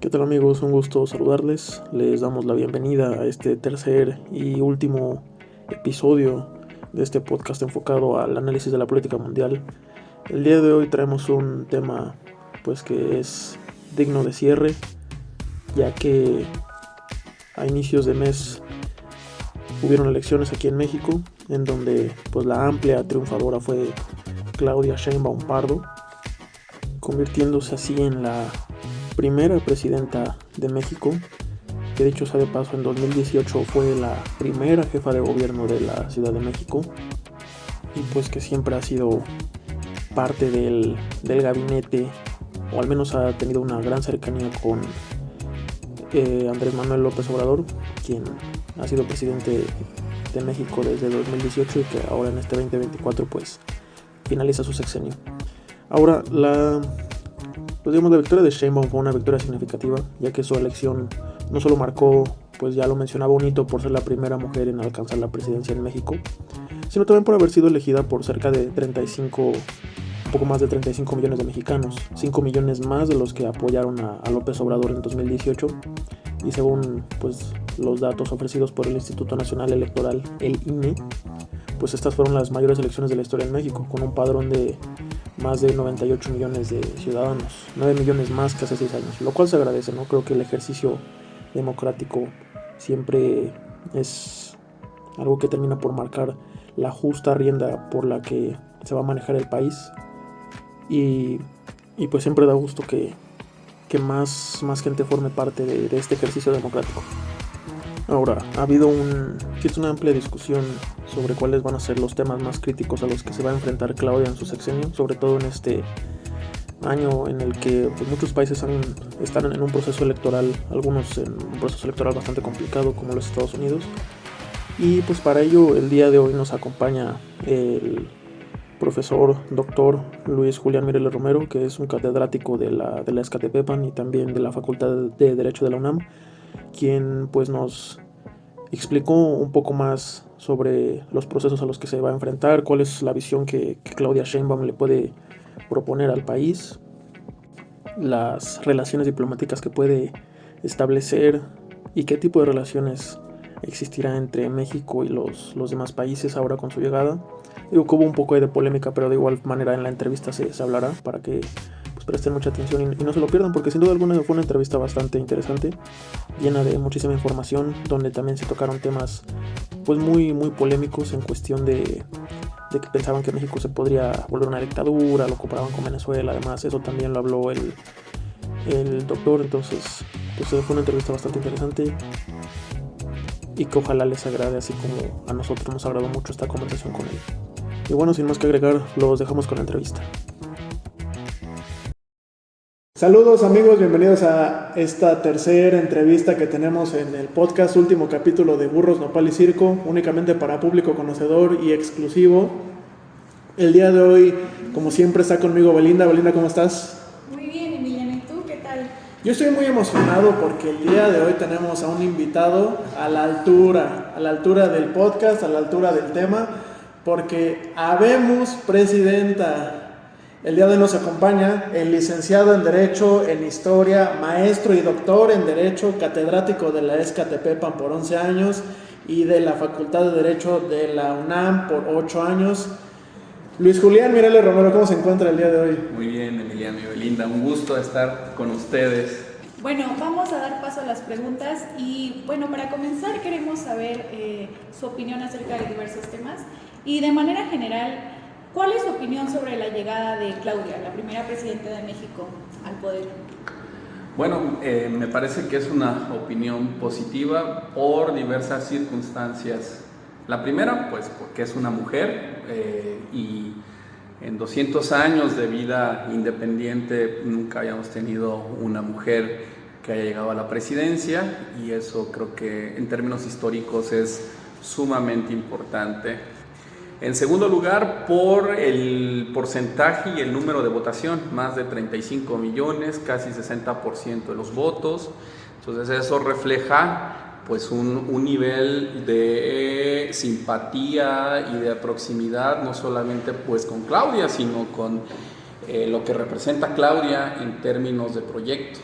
¿Qué tal amigos? Un gusto saludarles. Les damos la bienvenida a este tercer y último episodio de este podcast enfocado al análisis de la política mundial. El día de hoy traemos un tema pues que es digno de cierre, ya que a inicios de mes hubieron elecciones aquí en México, en donde pues la amplia triunfadora fue Claudia Sheinbaum Pardo, convirtiéndose así en la primera presidenta de México, que dicho sea de paso en 2018 fue la primera jefa de gobierno de la Ciudad de México, y pues que siempre ha sido parte del gabinete, o al menos ha tenido una gran cercanía con Andrés Manuel López Obrador, quien ha sido presidente de México desde 2018 y que ahora en este 2024 pues finaliza su sexenio. Ahora la victoria de Sheinbaum fue una victoria significativa, ya que su elección no solo marcó, pues ya lo mencionaba, un hito por ser la primera mujer en alcanzar la presidencia en México, sino también por haber sido elegida por cerca de un poco más de 35 millones de mexicanos, 5 millones más de los que apoyaron a López Obrador en 2018, y según pues los datos ofrecidos por el Instituto Nacional Electoral, el INE, pues estas fueron las mayores elecciones de la historia en México, con un padrón de más de 98 millones de ciudadanos, 9 millones más que hace 6 años, lo cual se agradece, ¿no? Creo que el ejercicio democrático siempre es algo que termina por marcar la justa rienda por la que se va a manejar el país, y pues siempre da gusto que más gente forme parte de este ejercicio democrático. Ahora, ha habido una amplia discusión sobre cuáles van a ser los temas más críticos a los que se va a enfrentar Claudia en su sexenio, sobre todo en este año en el que pues, muchos países están en un proceso electoral, algunos en un proceso electoral bastante complicado como los Estados Unidos. Y pues para ello el día de hoy nos acompaña el profesor doctor Luis Julián Mireles Romero, que es un catedrático de la Escatepepan y también de la Facultad de Derecho de la UNAM, quien pues nos explicó un poco más sobre los procesos a los que se va a enfrentar, cuál es la visión que Claudia Sheinbaum le puede proponer al país, las relaciones diplomáticas que puede establecer y qué tipo de relaciones existirá entre México y los demás países ahora con su llegada. Digo que hubo un poco de polémica, pero de igual manera en la entrevista se hablará para que pues presten mucha atención y no se lo pierdan, porque sin duda alguna fue una entrevista bastante interesante, llena de muchísima información, donde también se tocaron temas pues muy polémicos en cuestión de que pensaban que México se podría volver una dictadura, lo comparaban con Venezuela. Además eso también lo habló el doctor. Entonces pues fue una entrevista bastante interesante y que ojalá les agrade, así como a nosotros nos agradó mucho esta conversación con él. Y bueno, sin más que agregar, los dejamos con la entrevista. Saludos amigos, bienvenidos a esta tercera entrevista que tenemos en el podcast, último capítulo de Burros, Nopal y Circo, únicamente para público conocedor y exclusivo. El día de hoy, como siempre, está conmigo Belinda. Belinda, ¿cómo estás? Muy bien, Emiliano, ¿y tú qué tal? Yo estoy muy emocionado porque el día de hoy tenemos a un invitado a la altura del podcast, a la altura del tema, porque habemos presidenta. El día de hoy nos acompaña el licenciado en Derecho, en Historia, maestro y doctor en Derecho, catedrático de la Escatepepan por 11 años y de la Facultad de Derecho de la UNAM por 8 años. Luis Julián Mireles Romero, ¿cómo se encuentra el día de hoy? Muy bien, Emiliano y Belinda, un gusto estar con ustedes. Bueno, vamos a dar paso a las preguntas y bueno, para comenzar queremos saber su opinión acerca de diversos temas y de manera general, ¿cuál es su opinión sobre la llegada de Claudia, la primera presidenta de México, al poder? Bueno, me parece que es una opinión positiva por diversas circunstancias. La primera, pues porque es una mujer y en 200 años de vida independiente nunca habíamos tenido una mujer que haya llegado a la presidencia, y eso creo que en términos históricos es sumamente importante. En segundo lugar, por el porcentaje y el número de votación, más de 35 millones, casi 60% de los votos. Entonces eso refleja pues un nivel de simpatía y de proximidad, no solamente pues con Claudia, sino con lo que representa Claudia en términos de proyecto.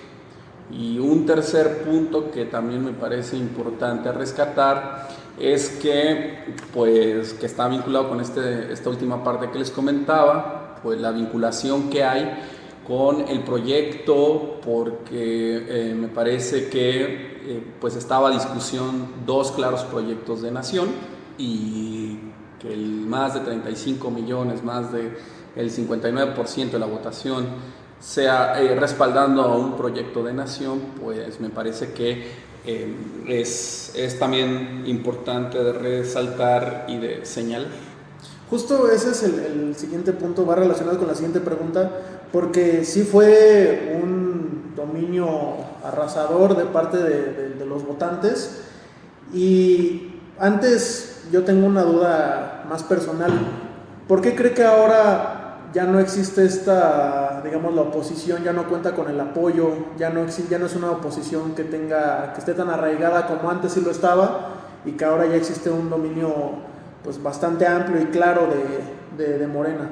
Y un tercer punto que también me parece importante rescatar es que, pues, que está vinculado con esta última parte que les comentaba, pues la vinculación que hay con el proyecto, porque me parece que pues estaba a discusión dos claros proyectos de nación y que más de 35 millones, más del 59% de la votación sea respaldando a un proyecto de nación, pues me parece que es también importante de resaltar y de señalar. Justo ese es el siguiente punto, va relacionado con la siguiente pregunta, porque sí fue un dominio arrasador de parte de los votantes. Y antes yo tengo una duda más personal. ¿Por qué cree que ahora ya no existe esta, digamos, la oposición ya no cuenta con el apoyo, ya no es una oposición que esté tan arraigada como antes sí lo estaba, y que ahora ya existe un dominio pues bastante amplio y claro de Morena?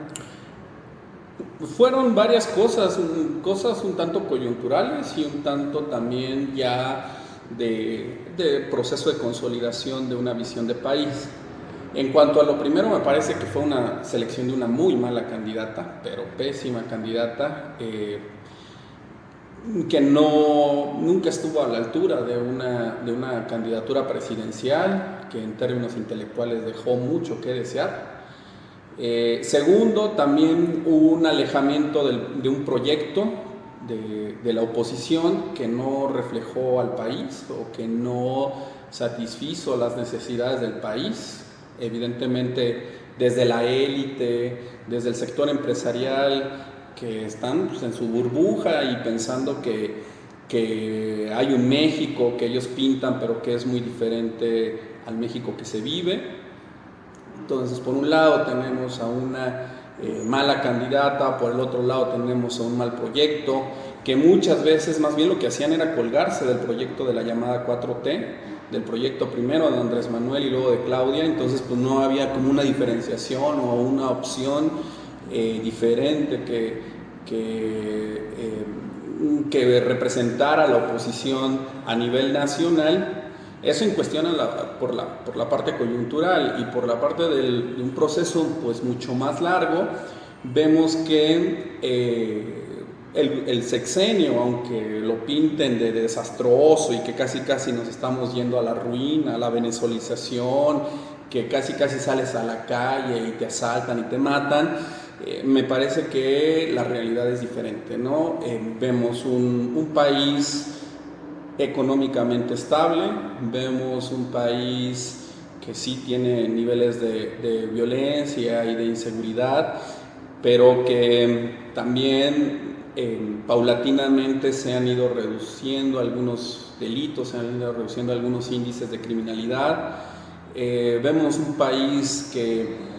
Fueron varias cosas un tanto coyunturales y un tanto también ya de proceso de consolidación de una visión de país. En cuanto a lo primero, me parece que fue una selección de una muy mala candidata, pero pésima candidata, que nunca estuvo a la altura de una candidatura presidencial, que en términos intelectuales dejó mucho que desear. Segundo, también hubo un alejamiento de un proyecto de la oposición que no reflejó al país o que no satisfizo las necesidades del país. Evidentemente, desde la élite, desde el sector empresarial, que están pues, en su burbuja y pensando que hay un México que ellos pintan, pero que es muy diferente al México que se vive. Entonces, por un lado tenemos a una mala candidata, por el otro lado tenemos a un mal proyecto, que muchas veces más bien lo que hacían era colgarse del proyecto de la llamada 4T, del proyecto primero de Andrés Manuel y luego de Claudia. Entonces pues no había como una diferenciación o una opción diferente que representara a la oposición a nivel nacional. Eso en cuestión por la parte coyuntural, y por la parte de un proceso pues mucho más largo, vemos que el sexenio, aunque lo pinten de desastroso y que casi nos estamos yendo a la ruina, a la venezuelización, que casi sales a la calle y te asaltan y te matan, me parece que la realidad es diferente, ¿no? Vemos un país económicamente estable, vemos un país que sí tiene niveles de violencia y de inseguridad, pero que también paulatinamente se han ido reduciendo algunos delitos, se han ido reduciendo algunos índices de criminalidad. Vemos un país que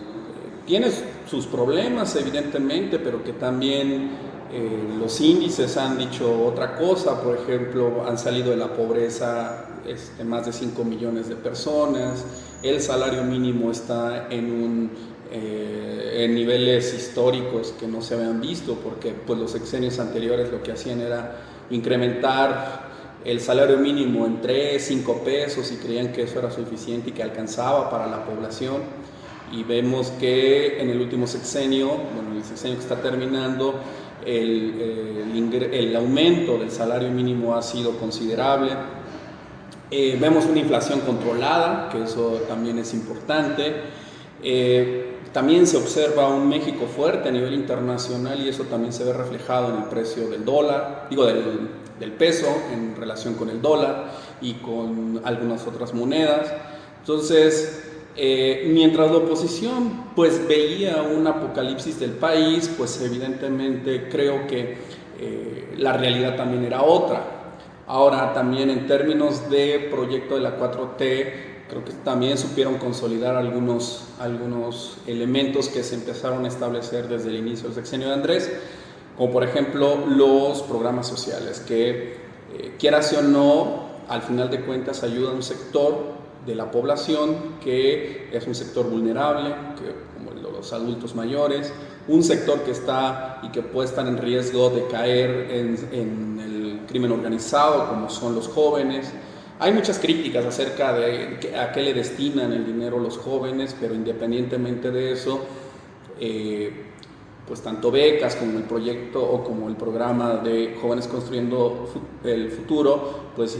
tiene sus problemas evidentemente, pero que también los índices han dicho otra cosa. Por ejemplo, han salido de la pobreza más de 5 millones de personas, el salario mínimo está en niveles históricos que no se habían visto, porque pues, los sexenios anteriores lo que hacían era incrementar el salario mínimo en 3, 5 pesos y creían que eso era suficiente y que alcanzaba para la población. Y vemos que en el último sexenio, bueno, el sexenio que está terminando, el aumento del salario mínimo ha sido considerable. Vemos una inflación controlada, que eso también es importante. También se observa un México fuerte a nivel internacional, y eso también se ve reflejado en el precio del dólar, del peso en relación con el dólar y con algunas otras monedas. Entonces, mientras la oposición pues veía un apocalipsis del país, pues evidentemente creo que la realidad también era otra. Ahora también en términos de proyecto de la 4T, creo que también supieron consolidar algunos elementos que se empezaron a establecer desde el inicio del sexenio de Andrés, como por ejemplo los programas sociales, que quieras o no, al final de cuentas ayudan a un sector de la población que es un sector vulnerable, como los adultos mayores, un sector que está y que puede estar en riesgo de caer en crimen organizado, como son los jóvenes. Hay muchas críticas acerca de a qué le destinan el dinero los jóvenes, pero independientemente de eso, pues tanto becas como el proyecto o como el programa de Jóvenes Construyendo el Futuro, pues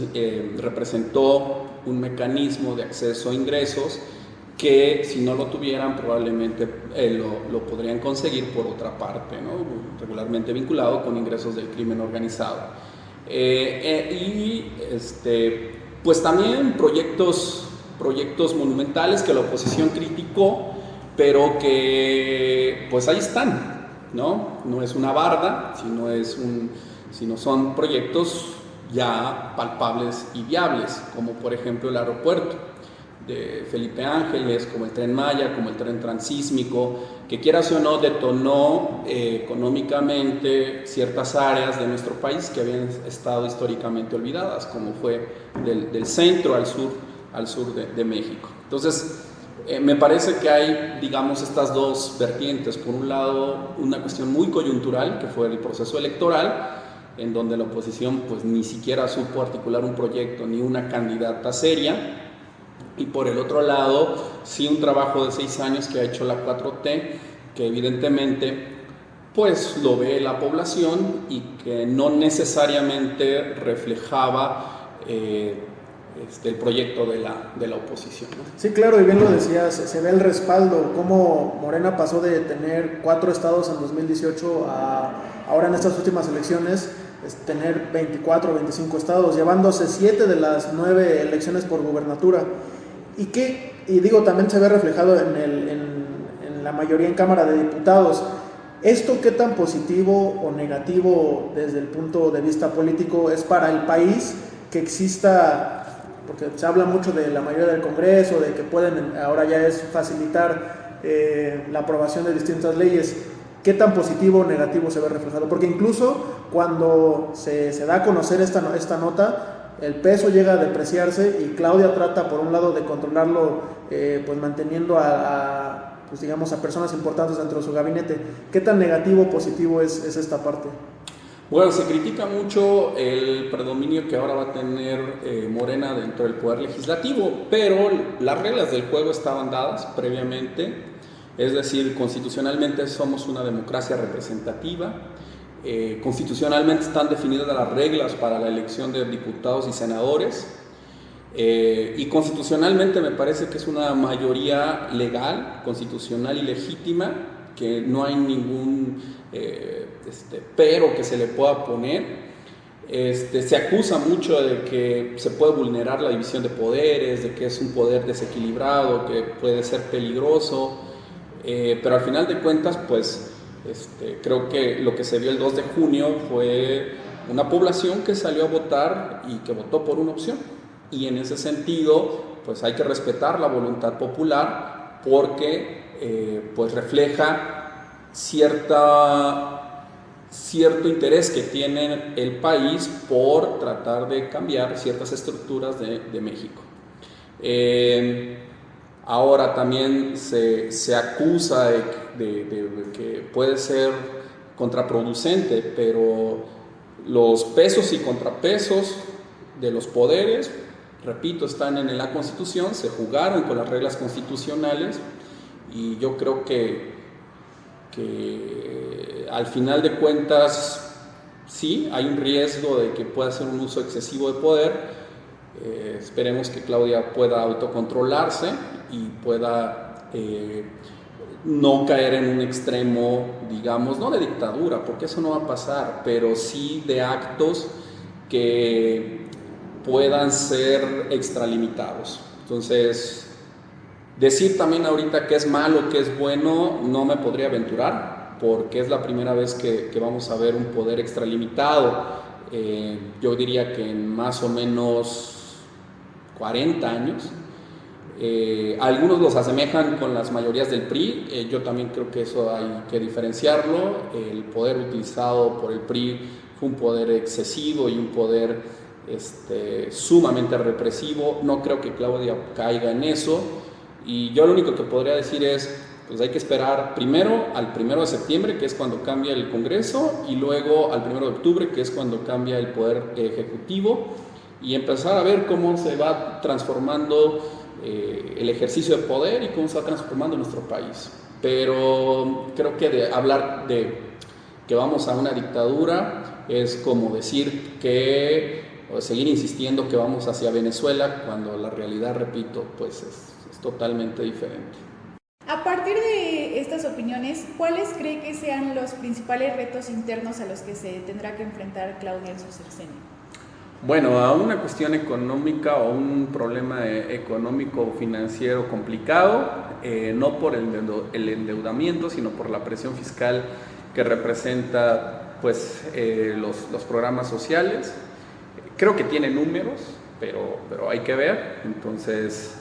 representó un mecanismo de acceso a ingresos que si no lo tuvieran probablemente lo podrían conseguir por otra parte, ¿no? Regularmente vinculado con ingresos del crimen organizado. Pues también proyectos monumentales que la oposición criticó, pero que pues ahí están, ¿no? No es una barda, sino son proyectos ya palpables y viables, como por ejemplo el aeropuerto de Felipe Ángeles, como el Tren Maya, como el tren transísmico, que quieras o no detonó económicamente ciertas áreas de nuestro país que habían estado históricamente olvidadas, como fue del centro al sur de México. Entonces, me parece que hay, digamos, estas dos vertientes. Por un lado, una cuestión muy coyuntural, que fue el proceso electoral, en donde la oposición pues ni siquiera supo articular un proyecto ni una candidata seria. Y por el otro lado, sí, un trabajo de 6 años que ha hecho la 4T, que evidentemente pues lo ve la población y que no necesariamente reflejaba el proyecto de la oposición, ¿no? Sí, claro, y bien lo decías, se ve el respaldo, cómo Morena pasó de tener 4 estados en 2018 a ahora en estas últimas elecciones tener 24 o 25 estados, llevándose 7 de las 9 elecciones por gubernatura. Y digo, también se ve reflejado en la mayoría en Cámara de Diputados. ¿Esto qué tan positivo o negativo desde el punto de vista político es para el país que exista? Porque se habla mucho de la mayoría del Congreso, de que pueden, ahora ya es facilitar la aprobación de distintas leyes. ¿Qué tan positivo o negativo se ve reflejado? Porque incluso cuando se da a conocer esta nota, el peso llega a depreciarse y Claudia trata por un lado de controlarlo, pues manteniendo pues digamos a personas importantes dentro de su gabinete. ¿Qué tan negativo o positivo es esta parte? Bueno, se critica mucho el predominio que ahora va a tener Morena dentro del poder legislativo, pero las reglas del juego estaban dadas previamente, es decir, constitucionalmente somos una democracia representativa. Constitucionalmente están definidas las reglas para la elección de diputados y senadores, y constitucionalmente me parece que es una mayoría legal, constitucional y legítima, que no hay ningún pero que se le pueda poner. Se acusa mucho de que se puede vulnerar la división de poderes, de que es un poder desequilibrado, que puede ser peligroso, pero al final de cuentas pues creo que lo que se vio el 2 de junio fue una población que salió a votar y que votó por una opción, y en ese sentido pues hay que respetar la voluntad popular porque pues refleja cierto interés que tiene el país por tratar de cambiar ciertas estructuras de México. Ahora también se acusa de que puede ser contraproducente, pero los pesos y contrapesos de los poderes, repito, están en la Constitución, se jugaron con las reglas constitucionales, y yo creo que al final de cuentas sí, hay un riesgo de que pueda ser un uso excesivo de poder. Esperemos que Claudia pueda autocontrolarse y pueda no caer en un extremo, digamos, no de dictadura, porque eso no va a pasar, pero sí de actos que puedan ser extralimitados. Entonces, decir también ahorita que es malo, que es bueno, no me podría aventurar, porque es la primera vez que vamos a ver un poder extralimitado. Yo diría que en más o menos 40 años. Algunos los asemejan con las mayorías del PRI, yo también creo que eso hay que diferenciarlo. El poder utilizado por el PRI fue un poder excesivo y un poder sumamente represivo. No creo que Claudia caiga en eso, y yo lo único que podría decir es pues hay que esperar primero al 1 de septiembre, que es cuando cambia el Congreso, y luego al 1 de octubre, que es cuando cambia el Poder Ejecutivo, y empezar a ver cómo se va transformando el ejercicio de poder y cómo se va transformando nuestro país. Pero creo que hablar de que vamos a una dictadura es como decir o seguir insistiendo que vamos hacia Venezuela, cuando la realidad, repito, pues es totalmente diferente. A partir de estas opiniones, ¿cuáles cree que sean los principales retos internos a los que se tendrá que enfrentar Claudia en su sexenio? Bueno, a una cuestión económica o un problema económico financiero complicado, no por el endeudamiento, sino por la presión fiscal que representa pues, los programas sociales. Creo que tiene números, pero hay que ver. Entonces,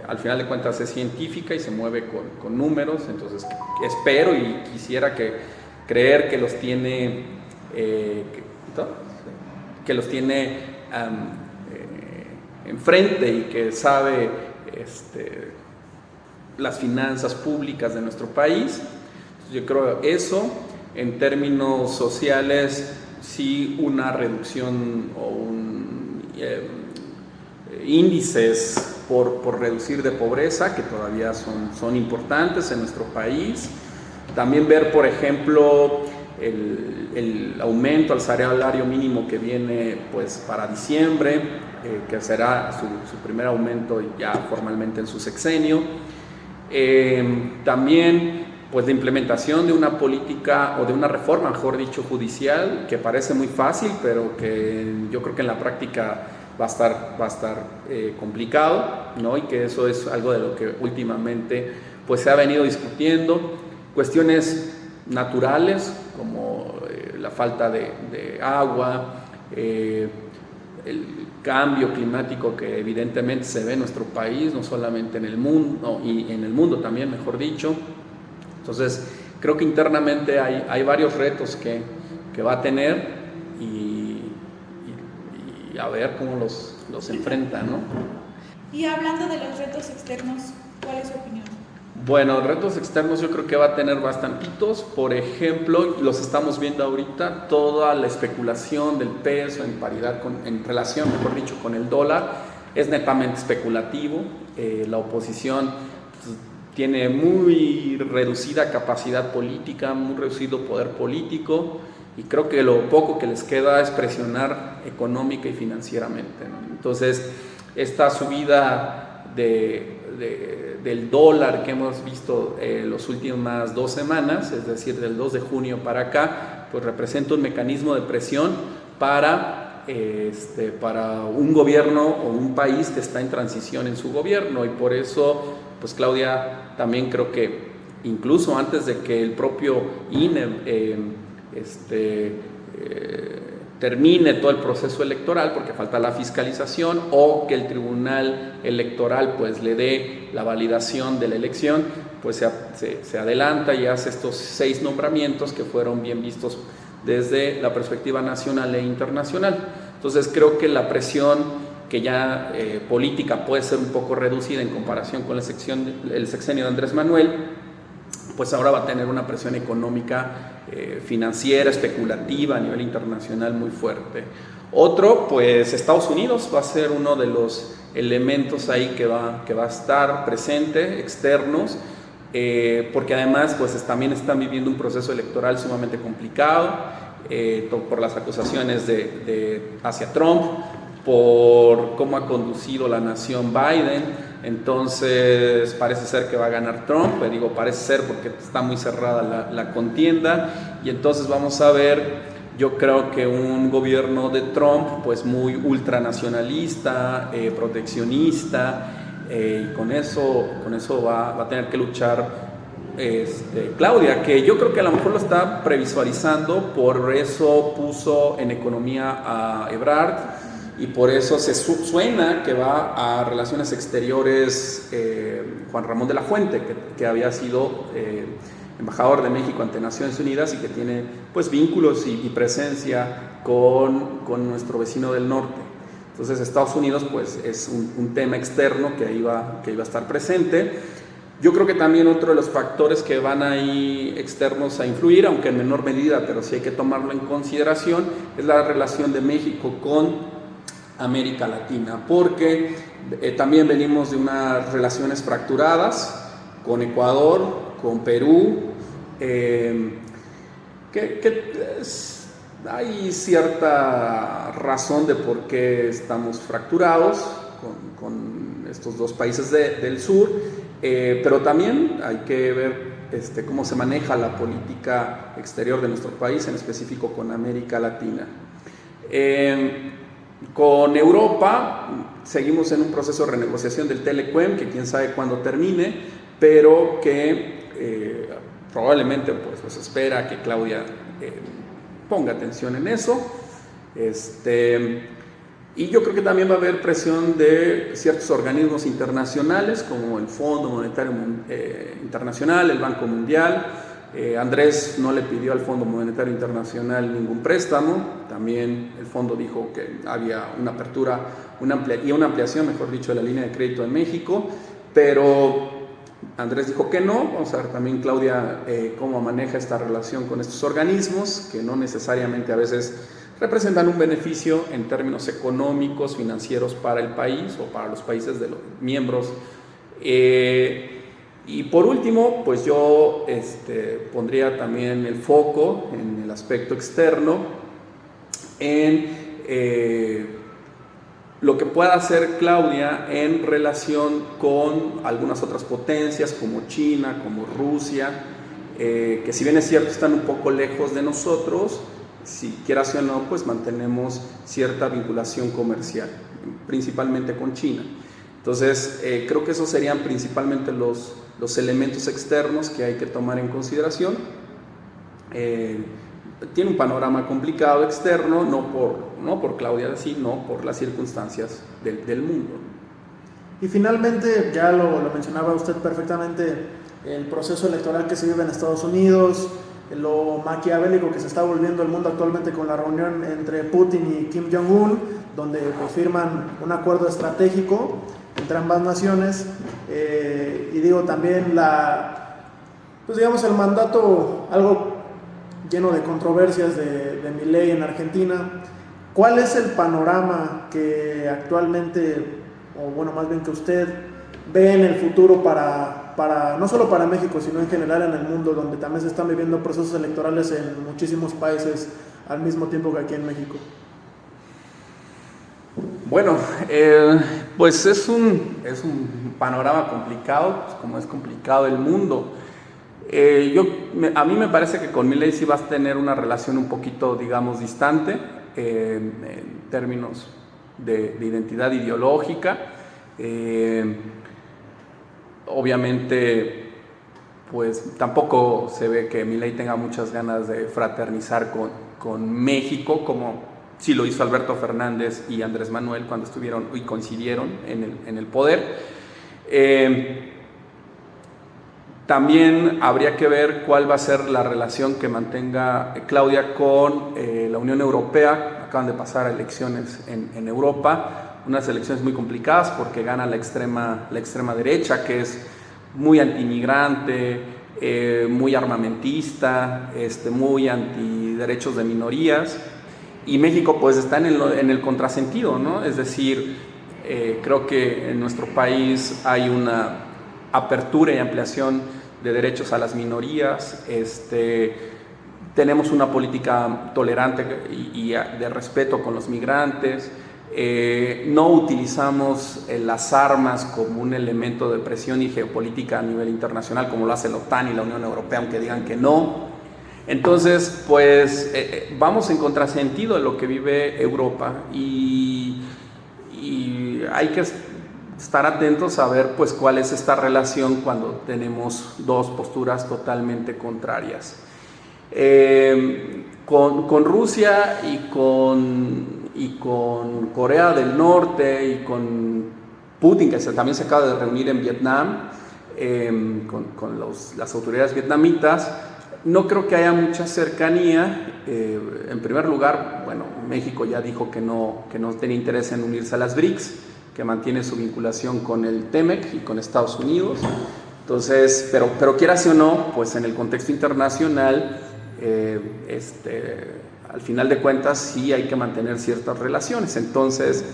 al final de cuentas es científica y se mueve con números. Entonces, espero y quisiera creer que los tiene, enfrente y que sabe las finanzas públicas de nuestro país. Yo creo eso. En términos sociales, sí, una reducción o índices por reducir de pobreza, que todavía son importantes en nuestro país. También ver, por ejemplo, el aumento al salario mínimo que viene pues, para diciembre, que será su primer aumento ya formalmente en su sexenio. También pues la implementación de una política o de una reforma, mejor dicho, judicial, que parece muy fácil, pero que yo creo que en la práctica va a estar complicado, ¿no? Y que eso es algo de lo que últimamente pues, se ha venido discutiendo. Cuestiones naturales como la falta de agua, el cambio climático que evidentemente se ve en nuestro país, no solamente en el mundo, y en el mundo también, mejor dicho. Entonces, creo que internamente hay varios retos que va a tener y a ver cómo los enfrenta, ¿no? Y hablando de los retos externos, ¿cuál es su opinión? Bueno, retos externos yo creo que va a tener bastantitos. Por ejemplo, los estamos viendo ahorita, toda la especulación del peso en paridad, en relación, mejor dicho, con el dólar, es netamente especulativo. La oposición tiene muy reducida capacidad política, muy reducido poder político, y creo que lo poco que les queda es presionar económica y financieramente, ¿no? Entonces, esta subida del dólar que hemos visto las últimas 2 semanas, es decir, del 2 de junio para acá, pues representa un mecanismo de presión para un gobierno o un país que está en transición en su gobierno, y por eso pues Claudia también creo que incluso antes de que el propio INE termine todo el proceso electoral, porque falta la fiscalización, o que el Tribunal Electoral pues le dé la validación de la elección, pues se adelanta y hace estos 6 nombramientos que fueron bien vistos desde la perspectiva nacional e internacional. Entonces creo que la presión que ya política puede ser un poco reducida en comparación con el sexenio de Andrés Manuel, pues ahora va a tener una presión económica, financiera, especulativa a nivel internacional muy fuerte. Otro, pues Estados Unidos va a ser uno de los elementos ahí que va a estar presente, externos, porque además pues también están viviendo un proceso electoral sumamente complicado, por las acusaciones hacia Trump, por cómo ha conducido la nación Biden. Entonces parece ser que va a ganar Trump, pero digo parece ser porque está muy cerrada la contienda, y entonces vamos a ver, yo creo que un gobierno de Trump pues muy ultranacionalista, proteccionista, y con eso va a tener que luchar Claudia, que yo creo que a lo mejor lo está previsualizando, por eso puso en economía a Ebrard, y por eso se suena que va a Relaciones Exteriores Juan Ramón de la Fuente, que había sido embajador de México ante Naciones Unidas y que tiene pues vínculos y presencia con nuestro vecino del norte. Entonces Estados Unidos pues es un tema externo que iba a estar presente. Yo creo que también otro de los factores que van ahí externos a influir, aunque en menor medida, pero sí hay que tomarlo en consideración, es la relación de México con América Latina, porque también venimos de unas relaciones fracturadas con Ecuador, con Perú, hay cierta razón de por qué estamos fracturados con estos dos países del sur, pero también hay que ver cómo se maneja la política exterior de nuestro país, en específico con América Latina. Con Europa seguimos en un proceso de renegociación del Telequem, que quién sabe cuándo termine, pero que probablemente pues se espera que Claudia ponga atención en eso. Y yo creo que también va a haber presión de ciertos organismos internacionales como el Fondo Monetario Internacional, el Banco Mundial. Andrés no le pidió al Fondo Monetario Internacional ningún préstamo. También el fondo dijo que había una apertura una ampliación, mejor dicho, de la línea de crédito en México, pero Andrés dijo que no. Vamos a ver también, Claudia, cómo maneja esta relación con estos organismos, que no necesariamente a veces representan un beneficio en términos económicos, financieros para el país o para los países de los miembros. Y por último, pues yo pondría también el foco en el aspecto externo, en lo que pueda hacer Claudia en relación con algunas otras potencias como China, como Rusia, que si bien es cierto están un poco lejos de nosotros, si quieras o no, pues mantenemos cierta vinculación comercial, principalmente con China. Entonces, creo que esos serían principalmente los elementos externos que hay que tomar en consideración. Tiene un panorama complicado externo, no por Claudia, sino por las circunstancias del mundo. Y finalmente, ya lo mencionaba usted perfectamente, el proceso electoral que se vive en Estados Unidos, lo maquiavélico que se está volviendo el mundo actualmente con la reunión entre Putin y Kim Jong-un, donde pues firman un acuerdo estratégico entre ambas naciones, y digo también el mandato algo lleno de controversias de Milei en Argentina. ¿Cuál es el panorama que actualmente, o bueno, más bien que usted ve en el futuro para no solo para México, sino en general en el mundo, donde también se están viviendo procesos electorales en muchísimos países al mismo tiempo que aquí en México? Bueno, pues es un panorama complicado, pues como es complicado el mundo. A mí me parece que con Milei sí vas a tener una relación un poquito, digamos, distante en términos de identidad ideológica. Obviamente, pues tampoco se ve que Milei tenga muchas ganas de fraternizar con México, como sí lo hizo Alberto Fernández y Andrés Manuel cuando estuvieron y coincidieron en el poder. También habría que ver cuál va a ser la relación que mantenga Claudia con la Unión Europea. Acaban de pasar elecciones en Europa, unas elecciones muy complicadas porque gana la extrema derecha, que es muy antimigrante, muy armamentista, muy antiderechos de minorías, y México pues está en el contrasentido, ¿no? Es decir, creo que en nuestro país hay una apertura y ampliación de derechos a las minorías, tenemos una política tolerante y de respeto con los migrantes, no utilizamos las armas como un elemento de presión y geopolítica a nivel internacional como lo hace la OTAN y la Unión Europea, aunque digan que no. Entonces, pues vamos en contrasentido de lo que vive Europa y hay que estar atentos a ver pues cuál es esta relación cuando tenemos dos posturas totalmente contrarias. Con Rusia y con Corea del Norte y con Putin, que también se acaba de reunir en Vietnam con las autoridades vietnamitas, no creo que haya mucha cercanía. En primer lugar, bueno, México ya dijo que no tenía interés en unirse a las BRICS, que mantiene su vinculación con el TEMEC y con Estados Unidos. Entonces, pero quieras o no, pues en el contexto internacional, al final de cuentas sí hay que mantener ciertas relaciones. Entonces,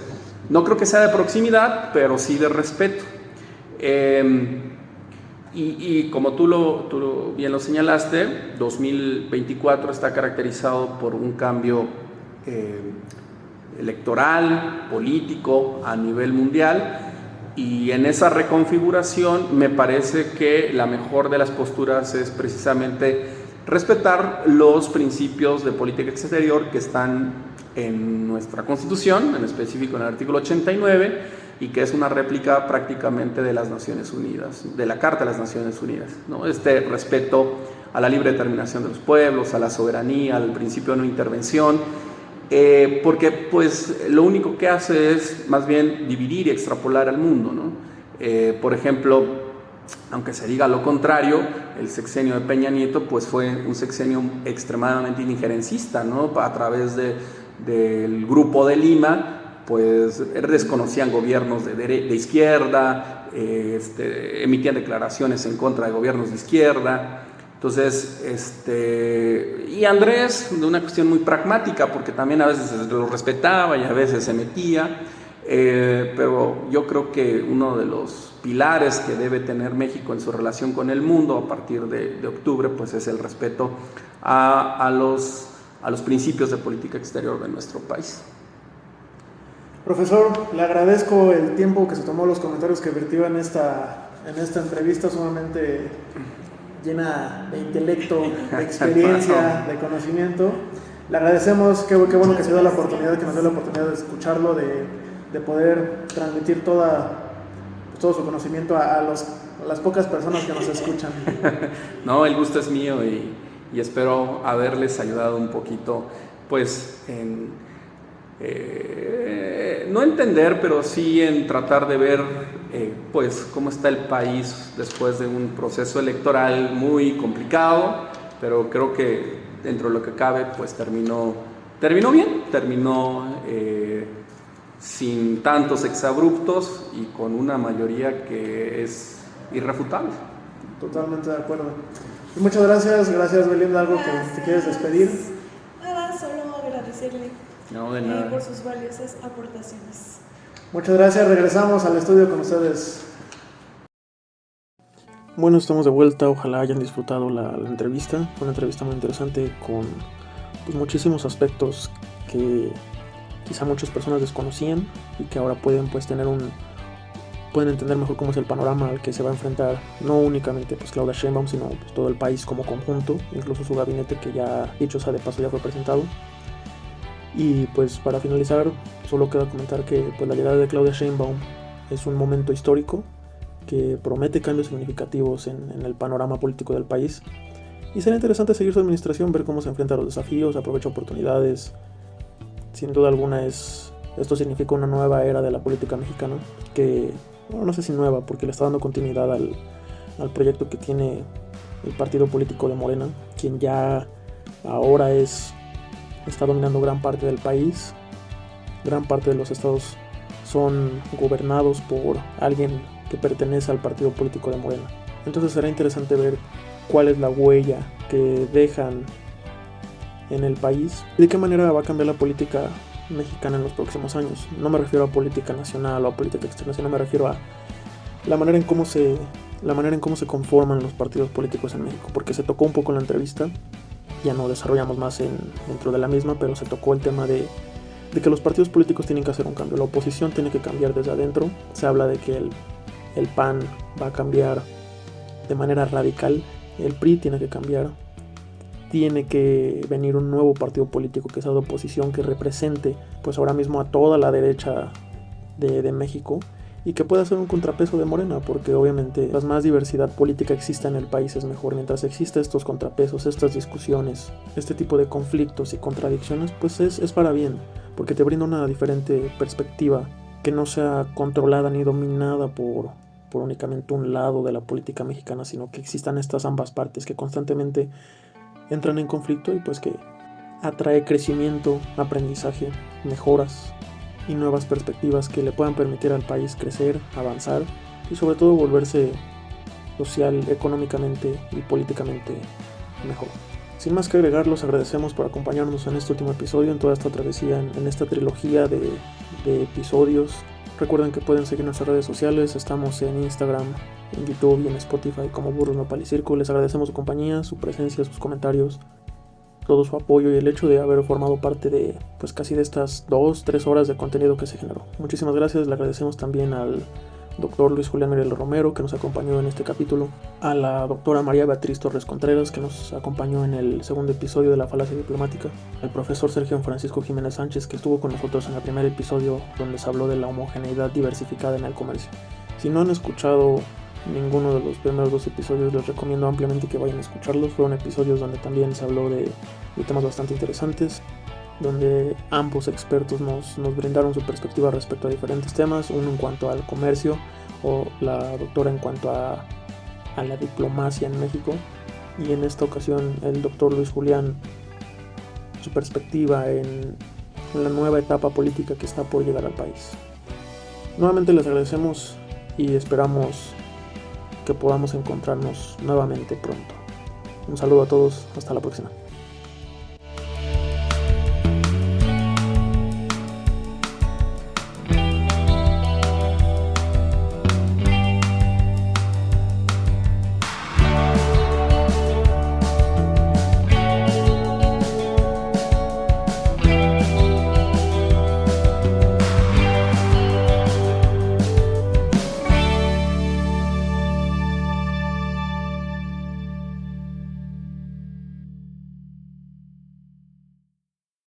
no creo que sea de proximidad, pero sí de respeto. Y como tú bien lo señalaste, 2024 está caracterizado por un cambio electoral, político a nivel mundial, y en esa reconfiguración me parece que la mejor de las posturas es precisamente respetar los principios de política exterior que están en nuestra Constitución, en específico en el artículo 89, y que es una réplica prácticamente de las Naciones Unidas, de la Carta de las Naciones Unidas, ¿no? Este respeto a la libre determinación de los pueblos, a la soberanía, al principio de no intervención, porque pues lo único que hace es más bien dividir y extrapolar al mundo, ¿no? Por ejemplo, aunque se diga lo contrario, el sexenio de Peña Nieto pues fue un sexenio extremadamente injerencista, ¿no? A través del Grupo de Lima, pues desconocían gobiernos de izquierda, emitían declaraciones en contra de gobiernos de izquierda. Entonces, y Andrés, de una cuestión muy pragmática, porque también a veces lo respetaba y a veces se metía, pero yo creo que uno de los pilares que debe tener México en su relación con el mundo a partir de octubre, pues es el respeto a los principios de política exterior de nuestro país. Profesor, le agradezco el tiempo que se tomó, los comentarios que vertió en esta entrevista sumamente llena de intelecto, de experiencia, de conocimiento. Le agradecemos, qué bueno que se dio la oportunidad, que nos dio la oportunidad de escucharlo, de poder transmitir todo su conocimiento a las pocas personas que nos escuchan. No, el gusto es mío y espero haberles ayudado un poquito, pues, no entender, pero sí en tratar de ver pues cómo está el país después de un proceso electoral muy complicado, pero creo que dentro de lo que cabe pues terminó bien, terminó sin tantos exabruptos y con una mayoría que es irrefutable. Totalmente de acuerdo. Y muchas gracias Belinda, ¿algo que te quieres despedir? Nada, solo agradecerle por sus valiosas aportaciones. Muchas gracias, regresamos al estudio con ustedes. Bueno, estamos de vuelta, ojalá hayan disfrutado la entrevista. Fue una entrevista muy interesante con pues, muchísimos aspectos que quizá muchas personas desconocían y que ahora pueden entender mejor cómo es el panorama al que se va a enfrentar no únicamente pues Claudia Sheinbaum, sino pues, todo el país como conjunto, incluso su gabinete, que ya, dicho sea de paso, ya fue presentado. Y pues para finalizar, solo queda comentar que pues, la llegada de Claudia Sheinbaum es un momento histórico que promete cambios significativos en el panorama político del país, y será interesante seguir su administración, ver cómo se enfrenta a los desafíos, aprovecha oportunidades. Sin duda alguna esto significa una nueva era de la política mexicana, que bueno, no sé si nueva, porque le está dando continuidad al proyecto que tiene el partido político de Morena, quien ya ahora está dominando gran parte del país. Gran parte de los estados son gobernados por alguien que pertenece al partido político de Morena. Entonces será interesante ver cuál es la huella que dejan en el país y de qué manera va a cambiar la política mexicana en los próximos años. No me refiero a política nacional o a política externa, sino me refiero a la manera en cómo se conforman los partidos políticos en México, porque se tocó un poco en la entrevista. Ya no desarrollamos más dentro de la misma, pero se tocó el tema de que los partidos políticos tienen que hacer un cambio. La oposición tiene que cambiar desde adentro. Se habla de que el PAN va a cambiar de manera radical. El PRI tiene que cambiar. Tiene que venir un nuevo partido político que sea de oposición, que represente pues ahora mismo a toda la derecha de México, y que pueda ser un contrapeso de Morena, porque obviamente mientras más diversidad política exista en el país es mejor. Mientras exista estos contrapesos, estas discusiones, este tipo de conflictos y contradicciones, pues es para bien, porque te brinda una diferente perspectiva que no sea controlada ni dominada por únicamente un lado de la política mexicana, sino que existan estas ambas partes que constantemente entran en conflicto y pues que atrae crecimiento, aprendizaje, mejoras y nuevas perspectivas que le puedan permitir al país crecer, avanzar y sobre todo volverse social, económicamente y políticamente mejor. Sin más que agregar, los agradecemos por acompañarnos en este último episodio, en toda esta travesía, en esta trilogía de episodios. Recuerden que pueden seguir nuestras redes sociales, estamos en Instagram, en YouTube y en Spotify como Burros Nopal y Circo. Les agradecemos su compañía, su presencia, sus comentarios, todo su apoyo y el hecho de haber formado parte de casi de estas 2-3 horas de contenido que se generó. Muchísimas gracias. Le agradecemos también al Dr. Luis Julián Mirela Romero, que nos acompañó en este capítulo, a la doctora María Beatriz Torres Contreras, que nos acompañó en el segundo episodio de La Falacia Diplomática, al profesor Sergio Francisco Jiménez Sánchez, que estuvo con nosotros en el primer episodio donde se habló de la homogeneidad diversificada en el comercio. Si no han escuchado ninguno de los primeros 2 episodios, les recomiendo ampliamente que vayan a escucharlos. Fueron episodios donde también se habló de temas bastante interesantes, donde ambos expertos nos brindaron su perspectiva respecto a diferentes temas, uno en cuanto al comercio o la doctora en cuanto a la diplomacia en México, y en esta ocasión el doctor Luis Julián, su perspectiva en la nueva etapa política que está por llegar al país. Nuevamente les agradecemos y esperamos que podamos encontrarnos nuevamente pronto. Un saludo a todos, hasta la próxima.